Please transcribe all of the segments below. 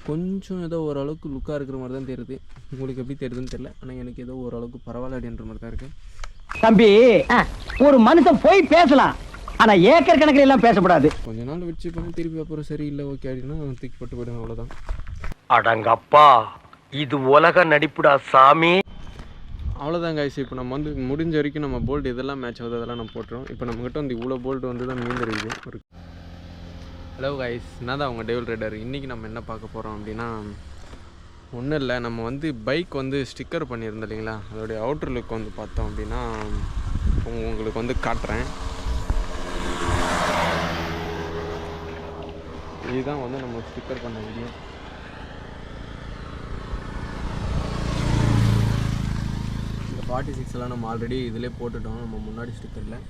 கொஞ்சம் ஏதோ ஓரளவுக்கு லுக்காக இருக்கிற மாதிரி தான் தெரியுது. உங்களுக்கு எப்படி தெரியுதுன்னு தெரியல, ஆனால் எனக்கு ஏதோ ஓரளவுக்கு பரவாயில்ல அப்படின்ற மாதிரி தான் இருக்குது. தம்பி, ஒரு மனுஷன் போய் பேசலாம், ஆனா ஏக்கர் கணக்கில் எல்லாம் பேசக்கூடாது. கொஞ்ச நாள் வச்சு பண்ணி திருப்பி அப்புறம் சரி இல்லை ஓகே அப்படின்னா தூக்கி போட்டு போயிடுங்க, அவ்வளோதான். அடங்கப்பா, இது உலக நடிப்புடா சாமி. அவ்வளோதான் கைஸ். இப்போ நம்ம வந்து முடிஞ்ச வரைக்கும் நம்ம போல்டு இதெல்லாம் மேட்ச் ஆகுது அதெல்லாம் நம்ம போட்டுருவோம். இப்போ நம்மகிட்ட வந்து இவ்வளோ போல்டு வந்து தான் மீந்திருக்குது. ஒரு ஹலோ கைஸ், நான் தான் உங்கள் டேவில் ரைடர். இன்றைக்கி நம்ம என்ன பார்க்க போகிறோம் அப்படின்னா, ஒன்றும் இல்லை, நம்ம வந்து பைக் வந்து ஸ்டிக்கர் பண்ணியிருந்தோம் இல்லைங்களா, அதோடைய அவுட்ரு லுக் வந்து பார்த்தோம் அப்படின்னா உங்களுக்கு வந்து காட்டுறேன். இதுதான் வந்து நம்ம ஸ்டிக்கர் பண்ண வீடியோ. இந்த 46 நம்ம ஆல்ரெடி இதிலே போட்டுட்டோம், நம்ம முன்னாடி ஸ்டிக்கரில்.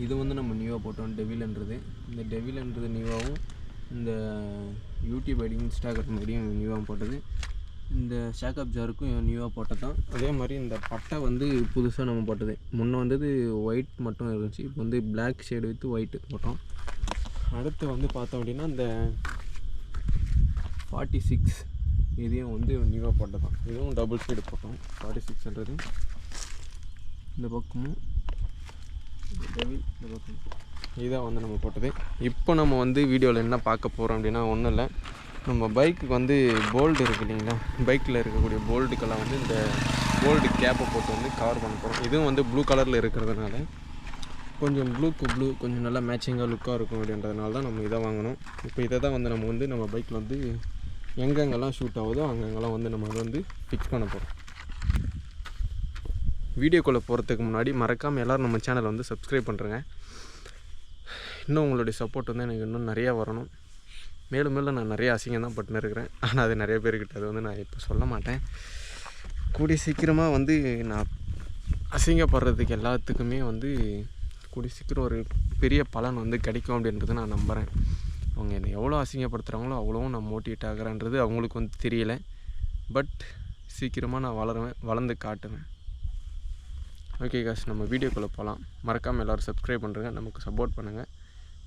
இது வந்து நம்ம நியூவாக போட்டோம், டெவில்ன்றது. இந்த டெவில்ன்றது நியூவாகவும், இந்த யூடியூப் ஐடியும் இன்ஸ்டாகிராம் ஐடியும் நியூவாக போட்டது. இந்த ஷேக்கப் ஜாருக்கும் நியூவாக போட்டதான். அதே மாதிரி இந்த பட்டை வந்து புதுசாக நம்ம போட்டது. முன்னே வந்தது ஒயிட் மட்டும் இருந்துச்சு, இப்போ வந்து பிளாக் ஷேடு வித்து ஒயிட்டு போட்டோம். அடுத்து வந்து பார்த்தோம் அப்படின்னா இந்த 46 இதையும் வந்து நியூவாக போட்டதான். இதுவும் டபுள் ஷேடு போட்டோம். 46ன்றது இந்த பக்கமும், டெவில் இந்த பக்கம், இதான் வந்து நம்ம போட்டது. இப்போ நம்ம வந்து வீடியோவில் என்ன பார்க்க போகிறோம் அப்படின்னா, ஒன்றும் இல்லை, நம்ம பைக்குக்கு வந்து போல்டு இருக்குது இல்லைங்களா, பைக்கில் இருக்கக்கூடிய போல்டுக்கெல்லாம் வந்து இந்த போல்டு கேப்பை போட்டு வந்து கவர் பண்ண போகிறோம். இதுவும் வந்து ப்ளூ கலரில் இருக்கிறதுனால கொஞ்சம் ப்ளூக்கு ப்ளூ கொஞ்சம் நல்லா மேட்சிங்காக லுக்காக இருக்கும் அப்படின்றதுனால தான் நம்ம இதை வாங்கணும். இப்போ இதை தான் வந்து நம்ம வந்து நம்ம பைக்கில் வந்து எங்கெங்கெல்லாம் ஷூட் ஆகுதோ அங்கெங்கெல்லாம் வந்து நம்ம அதை வந்து ஃபிக்ஸ் பண்ண போகிறோம். வீடியோக்குள்ளே போகிறதுக்கு முன்னாடி மறக்காமல் எல்லோரும் நம்ம சேனலை வந்து சப்ஸ்கிரைப் பண்ணுறேங்க. இன்னும் உங்களுடைய சப்போர்ட் வந்து எனக்கு இன்னும் நிறையா வரணும். மேலும் மேலும் நான் நிறைய அசிங்கம் தான் பட்டுன்னு இருக்கிறேன், ஆனால் அது நிறைய பேர்கிட்ட அது வந்து நான் இப்போ சொல்ல மாட்டேன். கூடிய சீக்கிரமாக வந்து நான் அசிங்கப்படுறதுக்கு எல்லாத்துக்குமே வந்து கூடிய சீக்கிரம் ஒரு பெரிய பலன் வந்து கிடைக்கும் அப்படின்றத நான் நம்புகிறேன். அவங்க என்னை எவ்வளோ அசிங்கப்படுத்துகிறாங்களோ அவ்வளோவும் நான் மோட்டிவேட் ஆகிறேன்றது அவங்களுக்கு வந்து தெரியலை. பட் சீக்கிரமாக நான் வளர்ந்து காட்டுவேன். ஓகே காஸ், நம்ம வீடியோக்குள்ளே போகலாம். மறக்காமல் எல்லோரும் சப்ஸ்கிரைப் பண்ணுறங்க, நமக்கு சப்போர்ட் பண்ணுங்கள்,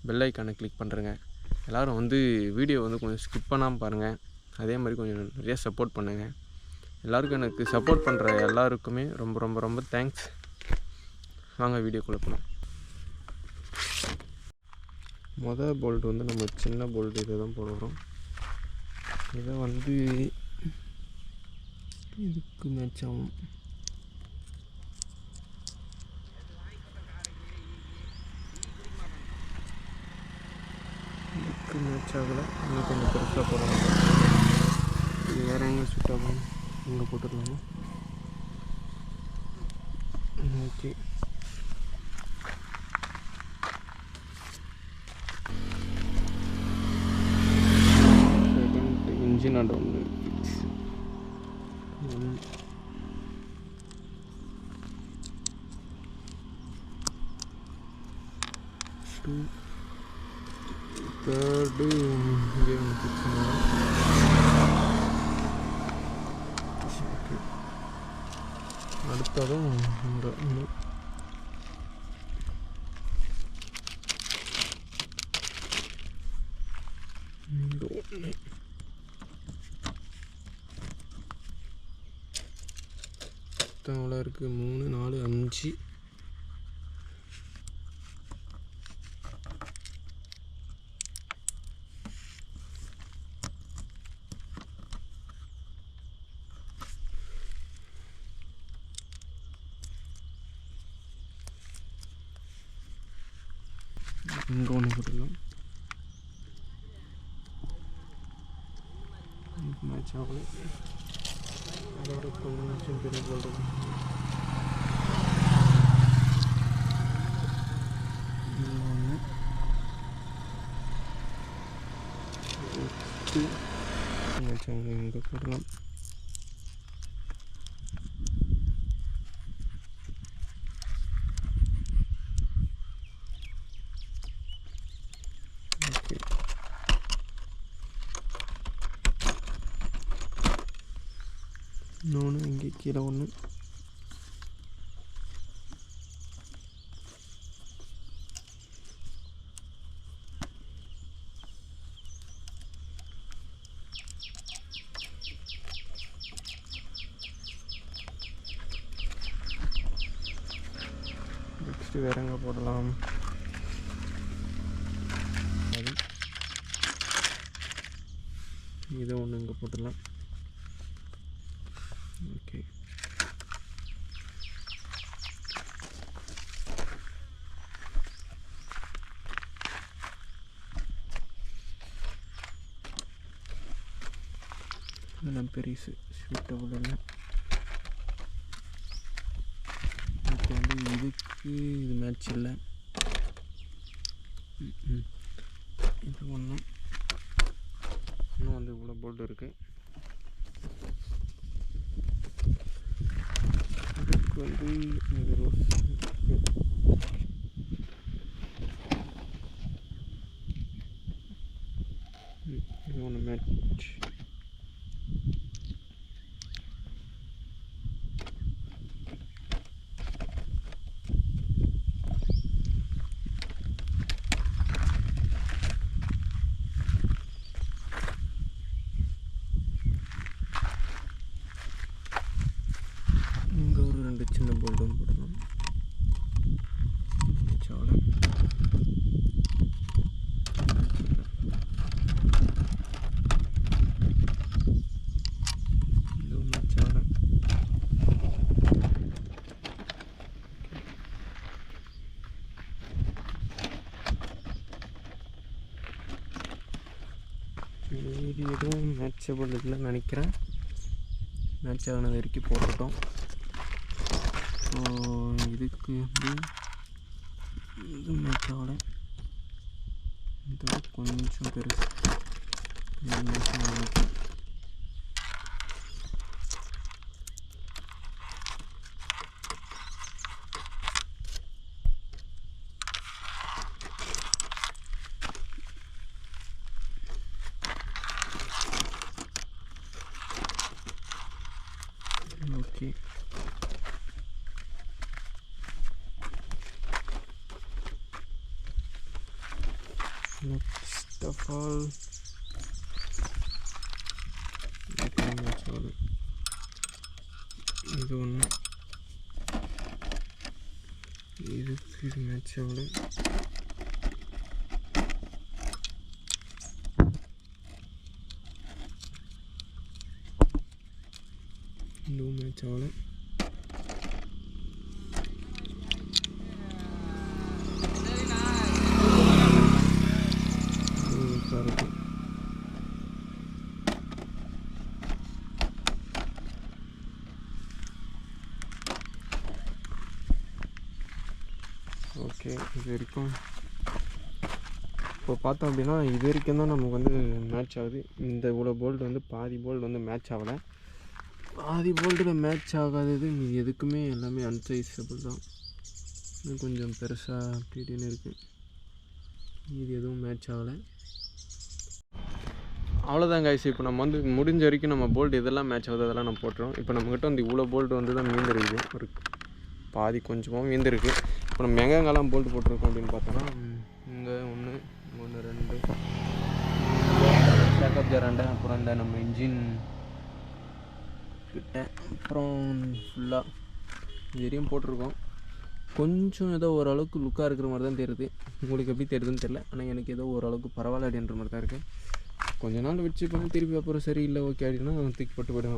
பெல் ஐக்கானை கிளிக் பண்ணுறங்க. எல்லோரும் வந்து வீடியோ வந்து கொஞ்சம் ஸ்கிப் பண்ணாமல் பாருங்கள். அதே மாதிரி கொஞ்சம் நிறைய சப்போர்ட் பண்ணுங்கள். எல்லாருக்கும் எனக்கு சப்போர்ட் பண்ணுற எல்லாருக்குமே ரொம்ப ரொம்ப ரொம்ப தேங்க்ஸ். வாங்க வீடியோக்குள்ளே போகலாம். மொதல் போல்டு வந்து நம்ம சின்ன போல்டு இதை தான் போடுறோம். இதை வந்து இதுக்கு மேட்ச் ஆகும். இதுக்கு மேட்ச் ஆகலை, இன்னும் கொஞ்சம் பெருசாக போடலாம். இது வேறு எங்கே சுட் ஆகும், இங்கே போட்டுடலாமா? ஓகே, செகண்ட் இன்ஜின் அண்ட் ஒன்று ஃபிக்ஸ். 1 2 தேர்டு இங்கே ஒன்று ஃபிக்ஸ் பண்ணுவோம். ஓகே, அடுத்ததும் இங்கே ஒன்று. எவ்வளோ இருக்குது? 3 4 5. இங்கே ஒன்று போட்டுடலாம். மேட்ச் ஆகலை, அதோட கொஞ்சம் பெரிய போல்டு. மேட்ச் ஆகலை, இங்கே போடலாம். இன்னொன்று இங்கே கீழே ஒன்று. நெக்ஸ்ட்டு வேறு எங்கே போடலாம்? இதை ஒன்று இங்கே போட்டுடலாம். ஓகே, இதெல்லாம் பெருசு சூட்டபுள் இல்லை. இப்போ வந்து இதுக்கு இது மேட்ச் இல்லை. இது ஒன்று இன்னும் வந்து இவ்வளோ போல்டு இருக்குது. இதுக்கு வந்து இது ரோஸ் இது ஒன்று மேட்ச். இங்கே ஒரு 2 சின்ன போல்டு ஒன்று போடலாம். சாலை இது ஒன்று சாலை. மீதி எதுவும் மேட்சபிள் இல்லைன்னு நினைக்கிறேன். மேட்ச் ஆகினது வரைக்கும் போட்டுட்டோம். ஸோ இதுக்கு வந்து இது மேட்ச் ஆகலை. இது கொஞ்சம் பெருசு. இது மேட்ச் ஆகலை. ஓகே, next of all இது ஒன்று, இதுக்கு இது மேட்ச் ஆகலை. இதுவும் மேட்ச் ஆகலை. ஓகே, இது வரைக்கும் இப்போ பார்த்தோம் அப்படின்னா இது வரைக்கும் தான் நமக்கு வந்து மேட்ச் ஆகுது. இந்த இவ்வளோ போல்டு வந்து பாதி போல்டு வந்து மேட்ச் ஆகலை. பாதி போல்டில் மேட்ச் ஆகாதது மீதி எதுக்குமே எல்லாமே அன்சைஸபிள் தான். இன்னும் கொஞ்சம் பெருசாக அப்படி இப்படின்னு இருக்குது. இது எதுவும் மேட்ச் ஆகலை. அவ்வளோதான் கைஸ். இப்போ நம்ம வந்து முடிஞ்ச வரைக்கும் நம்ம போல்டு இதெல்லாம் மேட்ச் ஆகுது அதெல்லாம் நம்ம போட்டுறோம். இப்போ நம்மக்கிட்ட வந்து இவ்வளோ போல்டு வந்து தான் மீந்திருக்குது. ஒரு பாதி கொஞ்சமாக மீந்திருக்கு. இப்போ நம்ம எங்கெங்கெல்லாம் போல்டு போட்டிருக்கோம் அப்படின்னு பார்த்தோன்னா இங்கே 1 2 பேக்கப் ஜராண்டை, அப்புறம் இந்த நம்ம இன்ஜின் கிட்ட, அப்புறம் ஃபுல்லாக இது வரையும் போட்டிருக்கோம். கொஞ்சம் ஏதோ ஓரளவுக்கு லுக்காக இருக்கிற மாதிரி தான் தெரியுது. உங்களுக்கு எப்படி தெரியுதுன்னு தெரியல, ஆனால் எனக்கு ஏதோ ஓரளவுக்கு பரவாயில்ல அப்படின்ற மாதிரி தான் இருக்குது. கொஞ்ச நாள் வச்சு பண்ணி திருப்பி அப்புறம் சரியில்லை ஓகே அப்படின்னா தூக்கி போட்டு போயிடுங்க.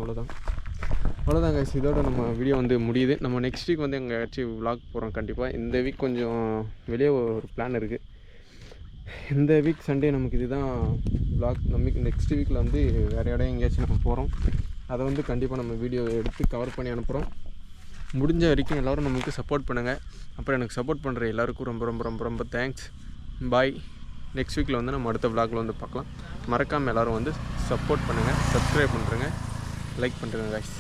அவ்வளோதான் கைஸ். இதோட நம்ம வீடியோ வந்து முடியுது. நம்ம நெக்ஸ்ட் வீக் வந்து எங்கேயாச்சும் விலாக் போகிறோம் கண்டிப்பாக. இந்த வீக் கொஞ்சம் வெளியே ஒரு பிளான் இருக்குது. இந்த வீக் சண்டே நமக்கு இதுதான் விலாக். நம்ம நெக்ஸ்ட் வீக்கில் வந்து வேறு இடம் எங்கேயாச்சும் நம்ம போகிறோம். அதை வந்து கண்டிப்பாக நம்ம வீடியோ எடுத்து கவர் பண்ணி அனுப்புகிறோம். முடிஞ்ச வரைக்கும் எல்லோரும் நமக்கு சப்போர்ட் பண்ணுங்கள். அப்புறம் எனக்கு சப்போர்ட் பண்ணுற எல்லாருக்கும் ரொம்ப ரொம்ப ரொம்ப ரொம்ப தேங்க்ஸ். பாய். நெக்ஸ்ட் வீக்கில் வந்து நம்ம அடுத்த விலாகில் வந்து பார்க்கலாம். மறக்காமல் எல்லோரும் வந்து சப்போர்ட் பண்ணுங்கள், சப்ஸ்கிரைப் பண்ணுறேங்க, லைக் பண்ணுறேங்க கைஸ்.